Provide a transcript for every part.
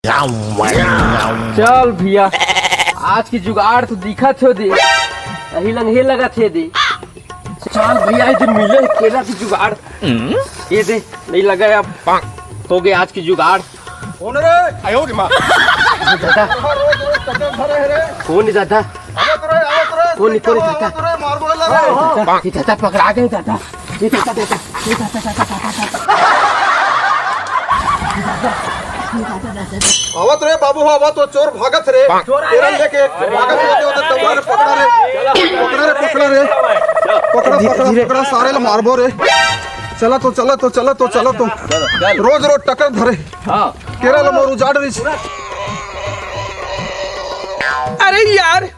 चल भैया आज की जुगाड़ तो दिखा थे दे यही लंघे लगा थे दे। चल भैया ये मिले केला की जुगाड़ ये दे नहीं लगा अब हो गए आज की जुगाड़। कौन रे आयो रे मां दादा कौन नहीं दादा कौन नहीं कोई दादा मार बोला रे ये दादा पकड़ा गए दादा ये दादा आवत रे बाबू आवत तो चोर भागत रे तेरा लेके भागत रे तो तुम्हारे पकड़ा रे पकड़ा सारे ला मारबो रे। चला तो रोज टक्कर धरे केरा ला मोर उजाड़ रही। अरे यार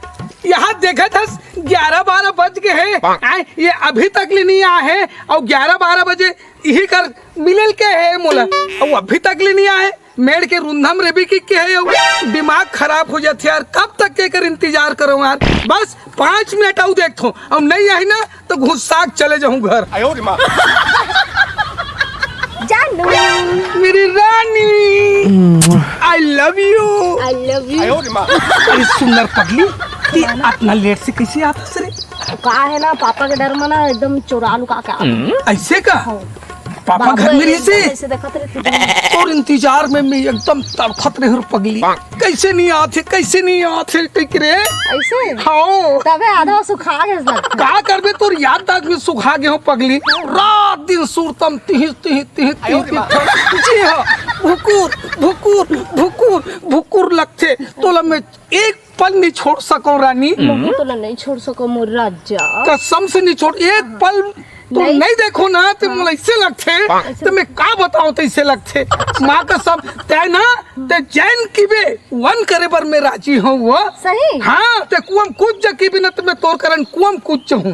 यहाँ देखा था 11-12 बज गए हैं ये अभी तक नहीं आए हैं और 11-12 बजे यही कर मिलल के है मोला और अभी तक नहीं आए। मेड़ के रुंधम रेबी की है दिमाग खराब हो जाते यार कब तक के कर इंतजार करो यार बस 5 मिनट आऊ देखो और नहीं आई ना तो घुस्सा चले जाऊं घर। जानू मेरी रानी आई लव यू। अरे सुंदर पगली इतना लेट से कैसे आता सर का है ना पापा के डर में ना एकदम चोरा लुका के ऐसे का पापा घर में ऐसे देखत रहे और इंतजार में मैं एकदम तड़फत रहे हूँ पगली कैसे नहीं आते टिक रे ऐसे हाँ तबे आधा सुखा गए का करबे तोर याददाश्त में सुखा गए हो पगली रात दिन सुरतम तिह जी हाँ भुकुर लगते तोला में एक पल नहीं छोड़ सको रानी तो नहीं छोड़ सको मोर राजा कसम से नहीं छोड़ एक पल तुम नहीं देखो ना तो मुझे ऐसे लगते तो मैं का बताऊं तो ऐसे लगते माँ का सब तय ना ते जैन की बे वन करे पर मैं राजी हूँ वो सही हाँ ते कुआम कूद जा की भी ना तो मैं तोर करन कुआम कूद जाऊँ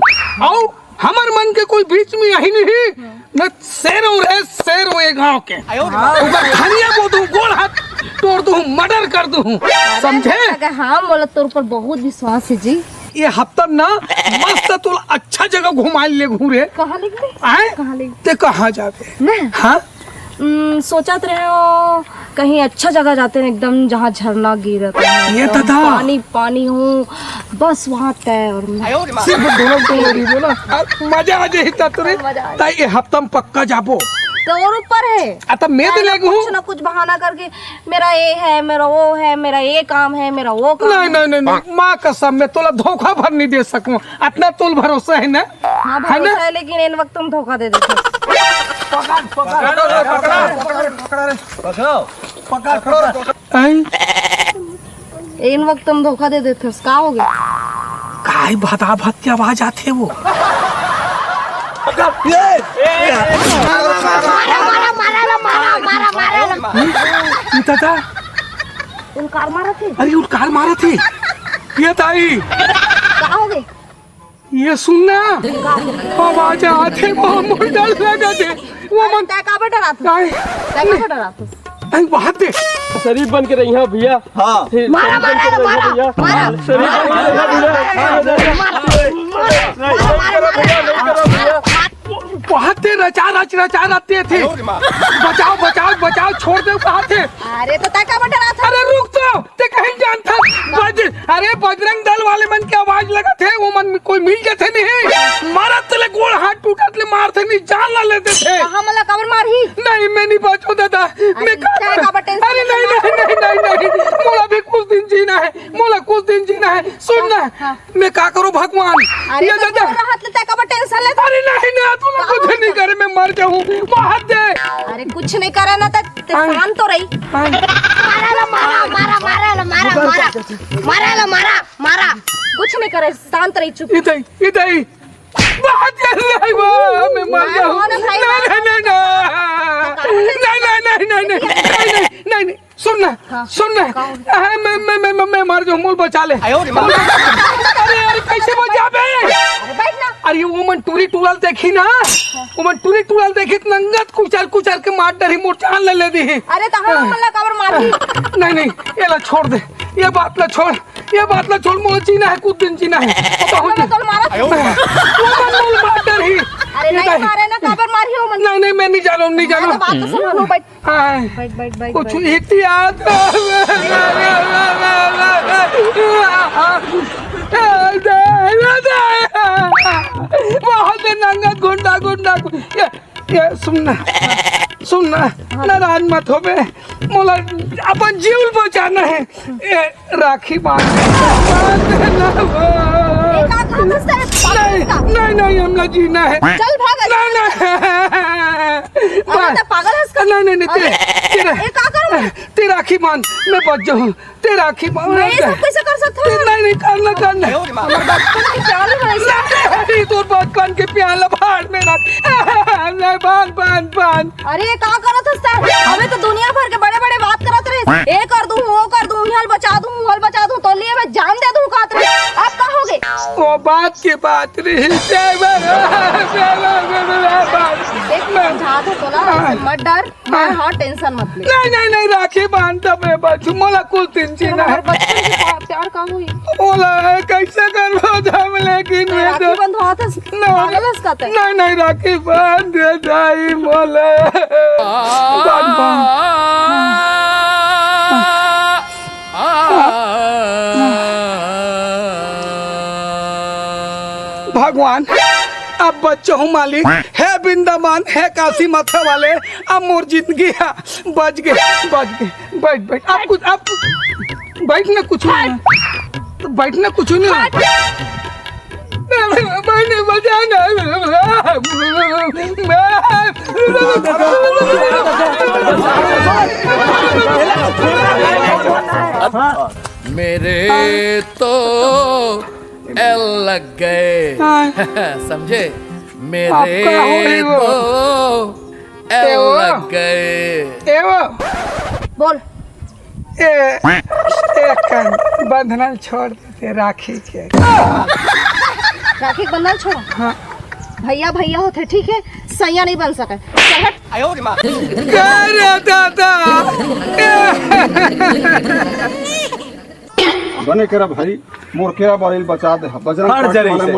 और हमार मन के कोई बीच में यही नहीं मैं शेर हूँ एक गाँव के ऊपर धनिया को दूँ गोल हाथ तोड़ दूँ मर्डर कर दूँ समझे। हाँ बोला तोर पर बहुत विश्वास है जी ये हफ्ता ना मस्त तो अच्छा जगह घुमाए ले घूरे कहाँ लेके आए ते कहाँ जाते मैं हाँ सोचत रहे हो कहीं अच्छा जगह जाते हैं एकदम जहाँ झरना गिरता है ये दादा पानी हो बस वहाँ तय और सिर्फ दोनों बोला मजा आ जाए ताई ये हफ्ता में पक्का जाबो तो और ऊपर है आता मैं तो लेगू कुछ ना कुछ बहाना करके मेरा ये है मेरा वो है मेरा ये काम है मेरा वो काम नहीं माँ कसम मैं तोला धोखा भर नहीं दे सकूं अपना तोल भरोसा है ना हाँ भरोसा है लेकिन इन वक्त तुम धोखा दे देते इन वक्त तुम धोखा दे देते क्या हो गया काय भता भत्या आवाज आते वो दादा उनकार मारा थे अरे उनकार मारा थे ये ताई क्या हो गए ये सुनना आवाज आते वो मुंडा लगा दे वो मन तय का डरा था अरे बात दे शरीफ बन के रही है भैया। हाँ बहुत रचाते थे बचाओ छोड़ दे कहा थे। अरे तो तय का डरा था अरे रुक तो ते कहीं जानता अरे बजरंग दल वाले मन की आवाज लगा थे वो मन में कोई मिल गए थे नहीं मारा तले गोड़ हाथ टूटा तले मार थे नहीं जान ला लेते थे हमला कवर मारी नहीं मैं नहीं बचो दादा मैं अरे नहीं मोला भी कुछ दिन जीना है सुनना मैं क्या करूं भगवान ये दादा टेंशन ले अरे नहीं तू कुछ नहीं करे मैं मर जाऊं बहुत दे अरे कुछ नहीं करे ना तो शांत तो रही मारा कुछ नहीं करे शांत रही चुप इधर बहुत मैं मर जाऊं नहीं सुनना मैं मर जाऊं मूल बचा ले अरे कैसे बचा बे अरे वो मन टूरी टूरल देखी ना वो मन टूरी टूरल देखी नंगत कुचल के मार डरी मोर ले ले दी अरे तो हम हमला कवर मारी नहीं ये ला छोड़ दे ये बात ला छोड़ मोर जीना है कुछ दिन जीना है तो मारा वो मन मार डरी अरे नहीं मारे ना, काबर मारी हो मन। नहीं मैं नहीं जा रहा हूँ, नहीं जा रहा हूँ। बात तो सुनो, लो बैठ हाँ, बैठ बैठ बैठ कुछ बैठ। एहतियात। बहुत नंगा गुंडा गुंडा ये सुनना नाराज मत हो बे, मोला अपन जीव बचाना है। ये राखी बांध देना। का काम है? नहीं हमला जीना है। चल भाग। अरे पागल है इसका। नहीं का करूं? तेरा राखी बांध, मैं बच जाऊँ। तेरा राखी बांध। मैं ये सब कैसे कर सकता हूँ? नहीं करना। बचपन की प्यार है वैसे। नहीं तो बचपन के प्यार लभाड़ में रख। बांध। अरे का करत हस? हमें तो दुनिया भर के बड़े बड़े बात करत रहे, ये कर दूं वो कर दूं, हल बचा दूं तो लिए मैं जान दे दूं कात रहे। अब का हो गए? वो बात की बात रही। देख समझा दो तो ना, मत डर। हाँ टेंशन मत ले। नहीं राखी बांधता मैं बचू। मोला कुछ टेंशन है। बचपन की प्यार का हुई। मोला कैसे करबो हम, लेकिन मैं राखी बंधवा था पागल हस काते। नहीं राखी बांध दे दाई मोला। भगवान अब बच्चों हूँ मालिक है, वृंदावन है, काशी माथा वाले। अब मोर जिंदगी है, बच गए। बैठ आप बैठना कुछ नहीं, बैठना कुछ नहीं। मैंने बजाना मेरे तो एल लग गए। समझे? मेरे तो एल लग गए। बोल। बंधना छोड़ देते राखी के। राखी के बंधन छोड़ो। हाँ। भैया होते ठीक है, सैया नहीं बन सके। चल हट। दादा बने करा भाई, मोर केरा बारिल बचा दे। बजरंग पार्टी वाले मन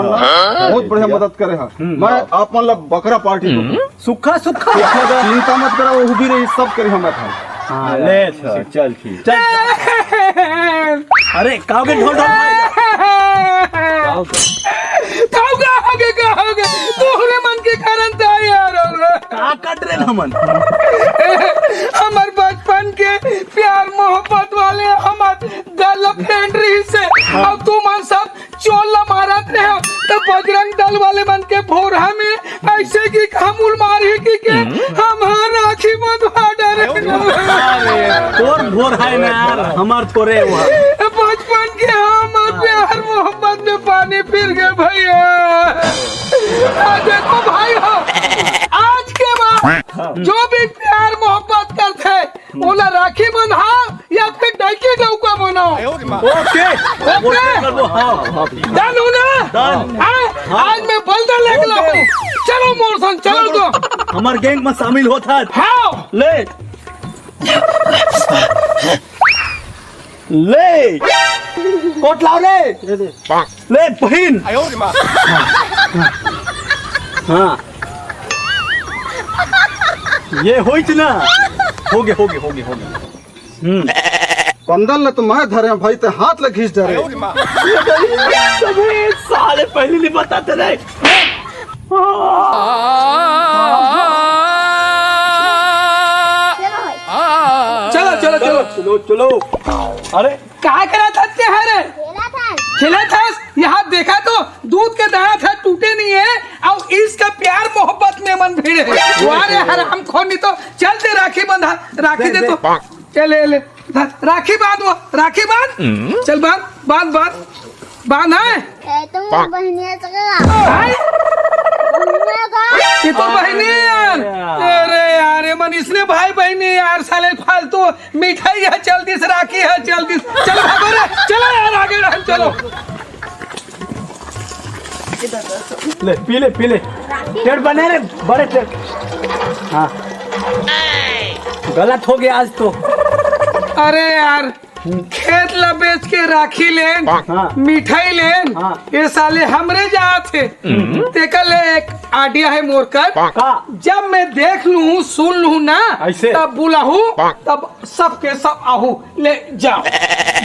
बहुत बढ़िया मदद करे है। मैं आप मन ला बकरा पार्टी को सुखा चिंता मत करा, वो भी रही सब करे हम भाई। हाँ ले चल ठीक। अरे काओगे ढोल कहोगे तोहरे मन के कारण था यार। का कट रहे हमन हमार बचपन के प्यार मोहब्बत वाले हमार गर्लफ्रेंड रही से। अब तू मन सब चोला मारत रहे तो बजरंग दल वाले मन के भोरा में ऐसे की हमूल मारी की हमार राखी बंधवा डरे। तोर भोर है ना यार, हमार तोरे हुआ बचपन के हमार प्यार मोहब्बत में पानी फिर गए भैया। देखो भाई हो, आज के बाद जो भी प्यार मोहब्बत करते ओला राखी बंधाओ या फिर डाइके डौका बनाओ। ओके डन हो ना? आज मैं बलदा लेके हूँ। चलो मोर संग चलो तो हमार गैंग में शामिल होता। हाँ ले कोट लाओ ले बहन। हाँ ये होई थी ना, हो गए। पंदल ने तो मैं धरे भाई, ते हाथ ले खींच धरे। साले पहले नहीं बताते रहे। चलो। अरे क्या करा था रे? खेला था। यहाँ देखा तो दूध के दाना था, टूटे नहीं है। और इसका प्यार मोहब्बत में मन भिड़े। वारे हराम खोनी तो चलते राखी बंधा। राखी दे तो चले ले राखी बांध। वो राखी बांध। चल बांध है। ये तो बहनी यार। अरे यार मन इसने भाई बहनी यार साले फालतू मिठाई है। जल्दी से राखी है, जल्दी चलो भागो रे, चलो यार आगे रह, चलो। ले पी ले टेढ़ बने रे, बड़े टेढ़। हाँ गलत हो गया आज तो। अरे यार खेत ला बेच के राखी लेन हाँ। मिठाई लेन हाँ। ये साले हमरे जात थे तेका ले एक आइडिया है मोर कर का जब मैं देख लूँ सुन लूँ ना ऐसे? तब बुलाहू तब सबके सब आहू ले जाओ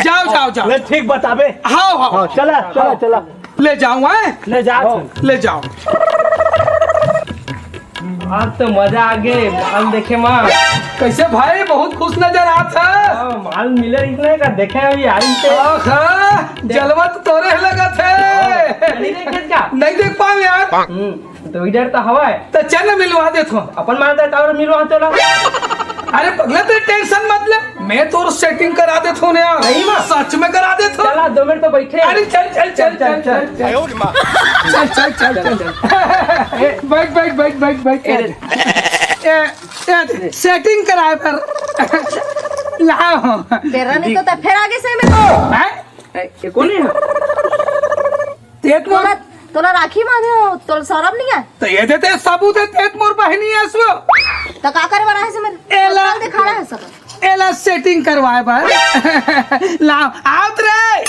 जाओ जाओ जाओ ले ठीक बताबे। हाँ हाँ हाँ चला चला चला ले जाऊँ ले जा। ले जाओ आज तो मजा आ गए माल देखे माल कैसे भाई बहुत खुश नजर आता है माल मिले इतने का देखे अभी आई से जलवा तो तोरे लगा थे नहीं देख पाए यार तो इधर तो हवा है तो चल ना मिलवा दे थो अपन माल देता और मिलो चलो अरे पगला तो टेंशन मत ले मैं तो सेटिंग करा दे थो यार नहीं मां सच में करा दे थो चला 2 मिनट तो बैठे अरे चल चल चल चल चल चल चल चल चल चल बैठ बैठ बैठ बैठ बैठ सेटिंग कराए पर लाओ तेरा नहीं तो फिर आगे से मैं ये कौन है तेत मोर तोला राखी बांधे हो तो शरम नहीं है तो ये देते सबूत है तेत मोर बहनी है इसको तो का करे बना है से मेरे एला। दिखा रहा है सब एला सेटिंग करवाए बार लाओ आओ रे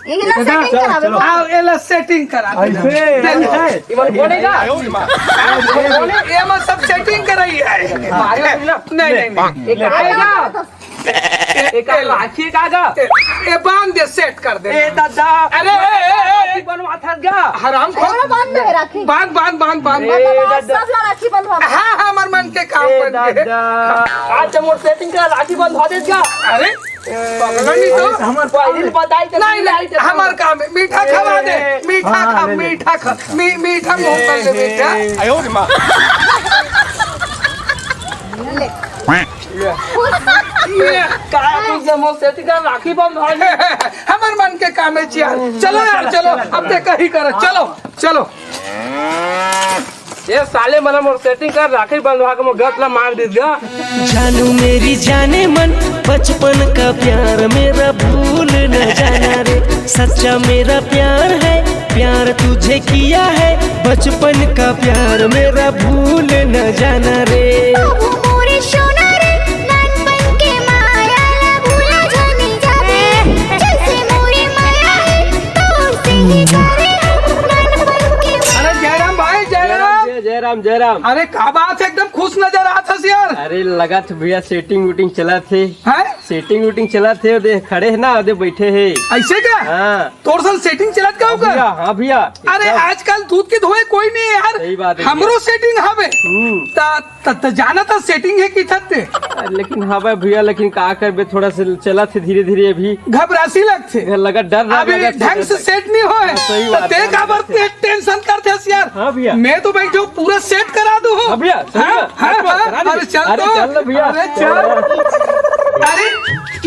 यही ना सेटिंग करावे चलो। आओ एला सेटिंग करा दे ऐसे इवन बोलेगा ये मैं सब सेटिंग कराई है मारेगा तुम ना नहीं नहीं एक आएगा एक राखी कागा ये बांध दे सेट कर दे ए दादा अरे राखी बनवा था गा हराम थोड़ा बांध दे राखी बांध बांध बांध बांध सब ला राखी बंधवा हाँ हाँ हमार मन के काम ए बन गए दादा आज मोर सेटिंग का राखी बनवा दे क्या अरे पगला नहीं तो हमर पहले बताई तो नहीं नहीं हमार काम है मीठा खवा दे मीठा खा मीठा खा मीठा मुंह कर ले मीठा ये का तुझे मोर सेटिंग का राखी बनवा दे हमार मन के काम है यार चलो यार चलो अब ते कहीं कर चलो चलो ये साले मला मोर सेटिंग का राखी बनवा के मो गतला मार दे गा जानू मेरी जाने मन बचपन का प्यार मेरा भूल न जाना रे सच्चा मेरा प्यार है प्यार तुझे किया है बचपन का प्यार मेरा भूल न जाना रे मोरे सोना रे नानपन के माया ला भूला जाने जावे जैसे मोरे माया है तो से ही करे नानपन के अरे जयराम भाई जयराम जयराम अरे का बात है एकदम खुश नजर आता है यार अरे लगा थे भैया सेटिंग वूटिंग चला थे हैं सेटिंग वूटिंग चला थे दे खड़े है ना दे बैठे है ऐसे क्या हाँ तोर सन सेटिंग चलत का भैया होगा हाँ भैया अरे आजकल दूध के धोए कोई नहीं है सही यार बात है। हमरो सेटिंग हवे ता जाना था सेटिंग है कि थते लेकिन हाँ भाई भैया लेकिन का कर थोड़ा सा चला थे धीरे धीरे अभी घबरासी लगते लगा डर अभी ढंग से सेट नहीं होए सही तो बात ते है। खबर ते टेंशन करते हस यार हाँ भैया। मैं तो बैठ जाऊं पूरा सेट करा दूं हाँ भैया, सही हाँ, बात। हाँ, करा हाँ, दीजिए। अरे चल अरे तो चल ना भैया। अरे चल अरे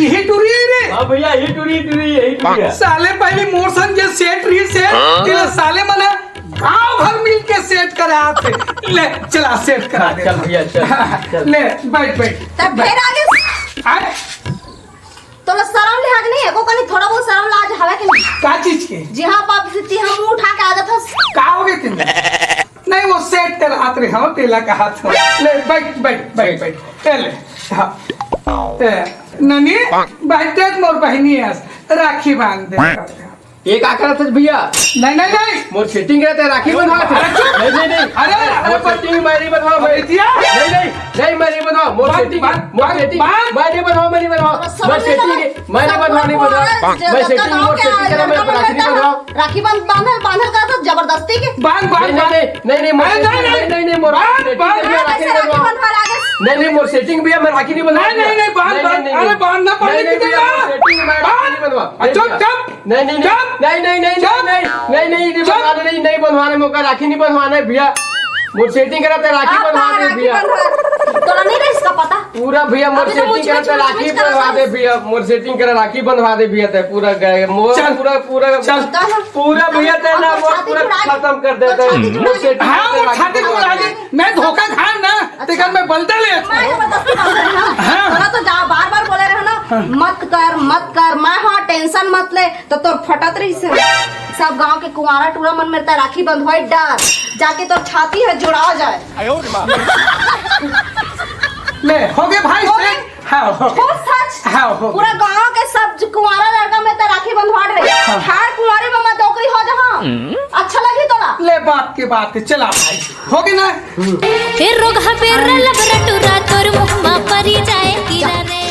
यही टूरी है रे हाँ भैया यही टूरी साले पहले मोशन जे सेट रही से तिला साले मने गांव भर मिल के सेट करा थे ले चला सेट करा दे चल भैया चल ले बैठ बैठ तब फिर आगे आए तोला शरम लिहाज नहीं है को कनी थोड़ा बहुत शरम लाज हवे कि नहीं का चीज के जी हाँ बाप से ती हम उठा के आ जाता का हो गए तुम नहीं वो सेट तेरा हाथ रे हाँ तेला का हाथ हो ले बैठ बैठ बैठ बैठ ले हाँ ननी बैठते मोर बहनी है राखी बांध दे ये का करत है भैया नहीं नहीं नहीं मोर सेटिंग रहते राखी बनवा थे अरे चुप। नहीं अरे अरे मोर सेटिंग मैं नहीं बनवा अरे दिया नहीं मैं नहीं बनवा मोर बात- सेटिंग बात- मोर सेटिंग बात- मैं नहीं बनवा मैं नहीं बनवा मैं सेटिंग मैं नहीं बनवा नहीं बनवा मैं सेटिंग मोर सेटिंग करा मैं राखी नहीं बनवा राखी बांधल कर दो जबरदस्ती के बांध बांध नहीं मोर नहीं मोर बांध, सेटिंग बांध, भैया राखी नहीं बनवा राखी बंधवा लागे नहीं मोर सेटिंग भैया मैं राखी नहीं बनवा नहीं बांध बांध अरे बांधना पड़ने की सेटिंग मैं राखी नहीं बनवा चुप चुप नहीं बनवाने मौका राखी नहीं बनवाना है भैया मोर सेटिंग करा राखी बनवा दे भैया तोला नहीं रही इसका पता पूरा भैया मोर अभी तो सेटिंग करा मुझ- राखी मुझ- बनवा दे भैया मोर सेटिंग करा राखी बनवा दे भैया ते पूरा गए मोर चल। पूरा पूरा पूरा भैया ते ना वो पूरा खत्म कर देते मोर सेटिंग हाँ वो छाती को आगे मैं धोखा खाए ना तेकर मैं बलता ले मैं जबरदस्ती बांध रही हूँ तोला तो जा बार बार बोले रहे ना मत कर मैं हाँ टेंशन मत ले तो तोर फटत रही से सब गांव के कुंवारा टूरा मन में रहता राखी बंधवाई डर जाके तोर छाती है जुड़ा जाए ले हो गए भाई हो से गए? हाँ हो खूब सच हाँ, हो गए। पूरा गांव के में सब कुंवारा लड़का में तो राखी बंधवा रहे ठाड़ कुंवारे में मत ओकरी हो जहां अच्छा लगी तोरा ले बात के बात चला भाई हो गई ना फिर रोग हबेर लबरटुरा तोर मुहमा परी जाए कीरा रे